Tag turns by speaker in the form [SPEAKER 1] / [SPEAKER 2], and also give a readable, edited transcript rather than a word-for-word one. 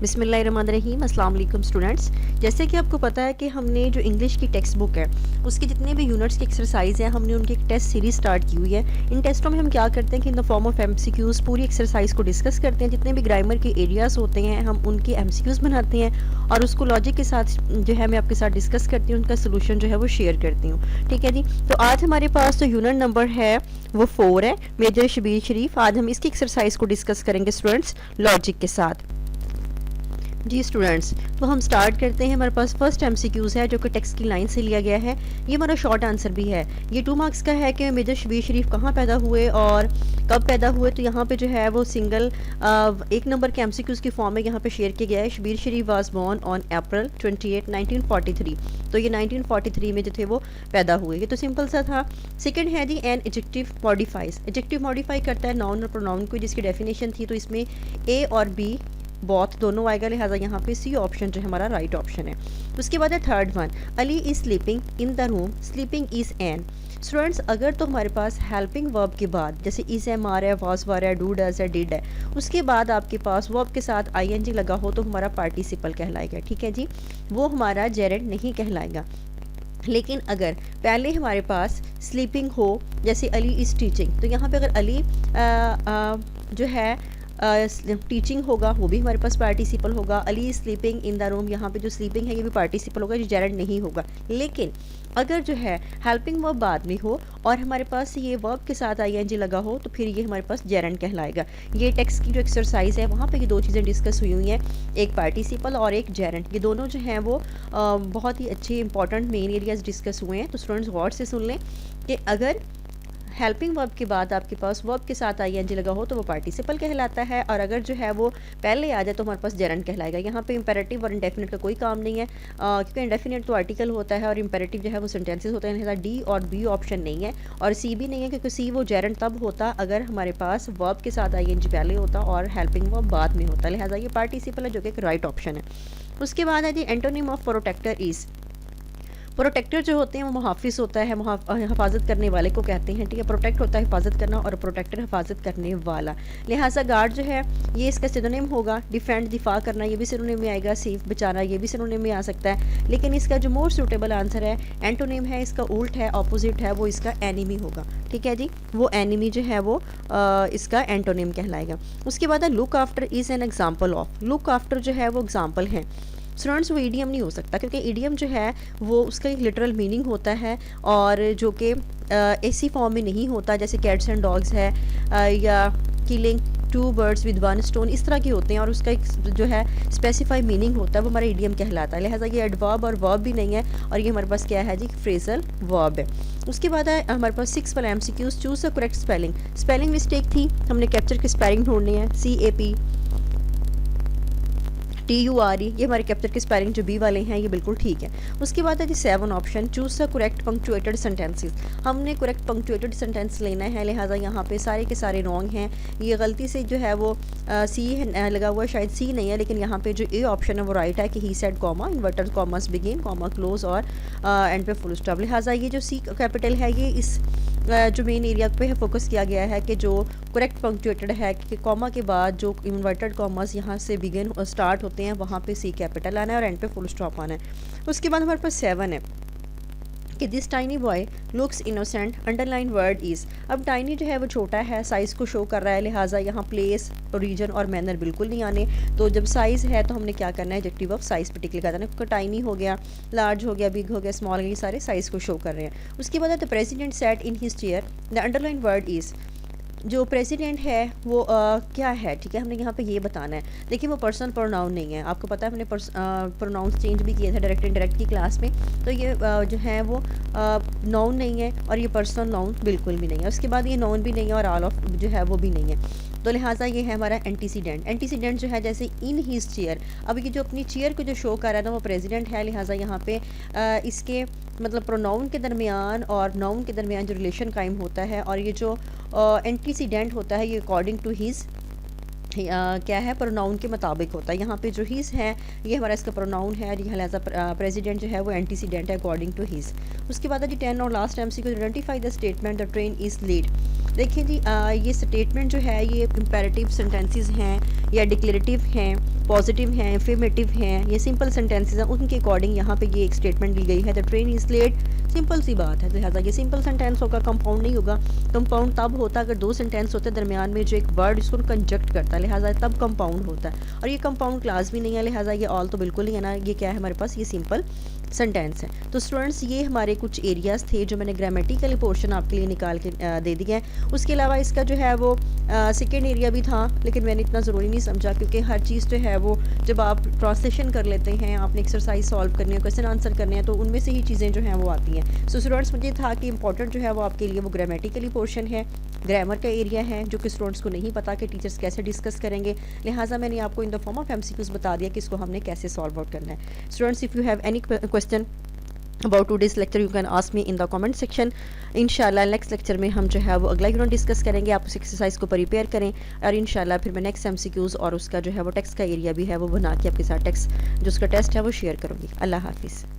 [SPEAKER 1] बिस्मिल्लाहिर्रहमानिर्रहीम। अस्सलाम वालेकुम स्टूडेंट्स। जैसे कि आपको पता है कि हमने जो इंग्लिश की टेक्स्ट बुक है उसके जितने भी यूनिट्स की एक्सरसाइज है हमने उनकी एक टेस्ट सीरीज स्टार्ट की हुई है। इन टेस्टों में हम क्या करते हैं कि in the form of MCQs पूरी एक्सरसाइज को डिस्कस करते हैं। जितने भी ग्रामर के एरियाज होते हैं हम उनके एमसीक्यूज़ बनाते हैं और उसको लॉजिक के साथ जो है मैं आपके साथ डिस्कस करती हूँ, उनका सोल्यूशन जो है वो शेयर करती हूँ। ठीक है जी। तो आज हमारे पास जो यूनिट नंबर है वो 4 है, मेजर शबीर शरीफ। आज हम इसकी एक्सरसाइज को डिस्कस करेंगे स्टूडेंट्स लॉजिक के साथ। जी स्टूडेंट्स, तो हम स्टार्ट करते हैं। हमारे पास फर्स्ट एमसीक्यूज़ है जो कि टेक्स्ट की लाइन से लिया गया है। ये हमारा शॉर्ट आंसर भी है। ये 2 मार्क्स का है कि मेजर शबीर शरीफ कहाँ पैदा हुए और कब पैदा हुए। तो यहाँ पे जो है वो सिंगल 1 नंबर के एमसीक्यूज़ की फॉर्म में यहाँ पे शेयर किया गया है। शबीर शरीफ वाज बोर्न ऑन अप्रैल 28, 1943। तो ये 1943 में जो थे वो पैदा हुए। ये तो सिंपल सा था। सेकंड है जी an adjective modifies. Adjective modify करता है नाउन और प्रोनाउन को, जिसकी डेफिनेशन थी। तो इसमें ए और बी बॉथ दोनों आएगा, लिहाजा यहाँ पे सी ऑप्शन जो है हमारा राइट ऑप्शन है। उसके बाद है third one, Ali is sleeping in the room. Sleeping is an. Students, अगर तो हमारे पास हेल्पिंग वर्ब के बाद जैसे इज एम आ रहा है, वाज वा रहा है, डू डज है, डिड है, उसके बाद आपके पास वर्ब के साथ आईएनजी लगा हो तो हमारा पार्टिसिपल कहलाएगा। ठीक है जी, वो हमारा जेरेंड नहीं कहलाएगा। लेकिन अगर पहले हमारे पास स्लीपिंग हो जैसे अली इज़ टीचिंग, तो यहाँ पे अगर अली जो है टीचिंग होगा वो भी हमारे पास पार्टिसिपल होगा। Ali sleeping in the room, यहाँ पे जो स्लीपिंग है ये भी पार्टिसिपल होगा, जो जेरेंड नहीं होगा। लेकिन अगर जो है हेल्पिंग वर्ब बाद में हो और हमारे पास ये वर्ब के साथ आईएनजी लगा हो तो फिर ये हमारे पास जेरेंड कहलाएगा। ये टेक्स्ट की जो एक्सरसाइज है वहाँ पे ये 2 चीज़ें डिस्कस हुई हुई हैं, एक पार्टिसिपल और एक जेरेंड। ये दोनों जो हैं वो बहुत ही अच्छे इंपॉर्टेंट मेन एरियाज डिस्कस हुए हैं। तो स्टूडेंट्स गौर से सुन लें कि अगर हेल्पिंग वर्ब के बाद आपके पास वर्ब के साथ आईएनजी लगा हो तो वो पार्टिसिपल कहलाता है, और अगर जो है वो पहले आ जाए तो हमारे पास जेरेंड कहलाएगा। यहाँ पे इंपेरेटिव और इंडेफिनिट का कोई काम नहीं है, क्योंकि इंडेफिनिट तो आर्टिकल होता है और इंपेरेटिव जो है वो सेंटेंसेस होते हैं। लिहाजा डी और बी ऑप्शन नहीं है और सी भी नहीं है, क्योंकि सी वो जेरेंड तब होता अगर हमारे पास वर्ब के साथ आईएनजी पहले होता और हेल्पिंग वर्ब बाद में होता। लिहाजा ये पार्टिसिपल है जो कि एक राइट ऑप्शन है। उसके बाद है जी antonym of protector is. Protector जो होते हैं वो मुहाफिज होता है, हिफाजत करने वाले को कहते हैं। ठीक है, प्रोटेक्ट होता है हिफाजत करना और प्रोटेक्टर हिफाजत करने वाला। लिहाजा गार्ड जो है ये इसका सिनोनिम होगा। डिफेंड दिफा करना ये भी सिनोनिम में आएगा। सेफ बचाना ये भी सिनोनिम में आ सकता है। लेकिन इसका जो मोर सूटेबल आंसर है एंटोनिम है, इसका उल्ट है, ऑपोजिट है, वो इसका एनिमी होगा। ठीक है जी, वो एनिमी जो है वो इसका एंटोनिम कहलाएगा। उसके बाद है look after is an example of. Look after जो है वो एग्जाम्पल है। स्टूडेंट्स, वो ईडियम नहीं हो सकता, क्योंकि ईडियम जो है वो उसका एक लिटरल मीनिंग होता है और जो कि ऐसी फॉर्म में नहीं होता जैसे कैट्स एंड डॉग्स है या किलिंग 2 बर्ड्स विद 1 स्टोन, इस तरह के होते हैं और उसका एक जो है स्पेसिफाई मीनिंग होता है, वो हमारा ईडियम कहलाता है। लिहाजा ये एडवर्ब और वर्ब भी नहीं है और ये हमारे पास क्या है जी, फ्रेजल वर्ब है। उसके बाद है हमारे पास 6 वाला MCQs, choose the correct spelling. Spelling mistake थी, हमने कैप्चर की स्पेलिंग ढूंढनी है। CAP TURE, ये हमारे कैप्चर के स्पेलिंग जो बी वाले हैं ये बिल्कुल ठीक है। उसके बाद है जी 7 option, choose the correct punctuated sentences. हमने करेक्ट पंक्चुएटेड सेंटेंस लेना है, लिहाजा यहाँ पे सारे के सारे रॉन्ग हैं। ये गलती से जो है वो सी लगा हुआ है, शायद सी नहीं है, लेकिन यहाँ पे जो ए ऑप्शन है वो राइट है कि he said comma, inverted commas begin, comma close और एंड पे फुल स्टॉप। लिहाजा ये जो सी कैपिटल है ये इस जो मेन एरिया पे है फोकस किया गया है कि जो करेक्ट पंक्चुएटेड है कि कॉमा के बाद जो इन्वर्टेड कॉमर्स यहाँ से बिगिन और स्टार्ट होते हैं वहाँ पे सी कैपिटल आना है और एंड पे फुल स्टॉप आना है। उसके बाद हमारे पास 7 है कि this tiny boy looks innocent, underline word is. अब टाइनी जो है वो छोटा है, साइज़ को शो कर रहा है, लिहाजा यहाँ प्लेस, रीजन और मैनर बिल्कुल नहीं आने। तो जब साइज़ है तो हमने क्या करना है, एडजेक्टिव ऑफ साइज़ पे टिक लगा देना, क्योंकि टाइनी हो गया, लार्ज हो गया, बिग हो गया, स्मॉल, ये सारे साइज़ को शो कर रहे हैं। उसके बाद the president set in his chair, the underline word is. जो प्रेसिडेंट है वो क्या है, ठीक है, हमने यहाँ पे ये बताना है। देखिए वो पर्सनल प्रोनाउन नहीं है, आपको पता है हमने प्रोनाउंस चेंज भी किए थे डायरेक्ट इनडायरेक्ट की क्लास में। तो ये जो है वो नाउन नहीं है और ये पर्सनल नाउन बिल्कुल भी नहीं है। उसके बाद ये नाउन भी नहीं है और ऑल ऑफ जो है वो भी नहीं है। तो लिहाजा ये है हमारा एंटीसीडेंट। एंटीसीडेंट जो है जैसे इन हीज चेयर, अब ये जो अपनी चेयर को जो शो कर रहा है ना वो प्रेसिडेंट है, लिहाजा यहाँ पे इसके मतलब प्रोनाउन के दरमियान और नाउन के दरमियान जो रिलेशन कायम होता है, और ये जो एंटीसीडेंट होता है ये अकॉर्डिंग टू हीज़ क्या है, प्रोनाउन के मुताबिक होता है। यहाँ पे जो हीज़ है ये हमारा इसका प्रोनाउन है और लिहाजा प्रेसिडेंट जो है वो एंटीसीडेंट है अकॉर्डिंग टू हीज़। उसके बाद है जी 10 और last MCQ, identify the statement the train is late. देखिए जी, ये स्टेटमेंट जो है ये इम्पेरेटिव सेंटेंसेस हैं या डिक्लेरेटिव हैं, पॉजिटिव हैं, एफर्मेटिव हैं, ये सिंपल सेंटेंसेस हैं, उनके अकॉर्डिंग यहाँ पे ये एक स्टेटमेंट दी गई है। The train is late, simple सी बात है, लिहाजा ये सिंपल सेंटेंस होगा, कंपाउंड नहीं होगा। कंपाउंड तब होता है अगर दो सेंटेंस होते हैं दरमियान में जो एक वर्ड इसको कंजक्ट करता है, लिहाजा तब कंपाउंड होता है। और ये कंपाउंड क्लास भी नहीं है, लिहाजा ये ऑल तो बिल्कुल ही है ना, ये क्या है हमारे पास, ये सिंपल सेंटेंस है। तो स्टूडेंट्स ये हमारे कुछ एरियाज़ थे जो मैंने ग्रामेटिकली पोर्शन आपके लिए निकाल के दे दिया है। उसके अलावा इसका जो है वो सेकेंड एरिया भी था, लेकिन मैंने इतना ज़रूरी नहीं समझा क्योंकि हर चीज़ जो है वो जब आप ट्रांसलेशन कर लेते हैं, आपने एक्सरसाइज सॉल्व करनी है, क्वेश्चन आंसर करने हैं, तो उनमें से ही चीज़ें जो हैं वो आती हैं। सो स्टूडेंट्स मुझे था कि इंपॉर्टेंट जो है वो आपके लिए वो ग्रामेटिकली पोर्शन है, ग्रामर का एरिया है, जो कि स्टूडेंट्स को नहीं पता कि टीचर्स कैसे डिस्कस करेंगे, लिहाजा मैंने आपको in the form of MCQs बता दिया कि इसको हमने कैसे सॉल्व आउट करना है। Students if you have any question about today's lecture you can ask me in the comment section. इंशाल्लाह नेक्स्ट लेक्चर में हम जो है वो अगला यूनिट डिस्कस करेंगे। आप उस एक्सरसाइज को प्रिपेयर करें और इंशाल्लाह फिर मैं नेक्स्ट एमसीक्यूज़ और उसका जो है वो टेक्स्ट का एरिया भी है वो बना के आपके साथ टेक्स्ट जो उसका टेस्ट है वो शेयर करूँगी। अल्लाह हाफिज़।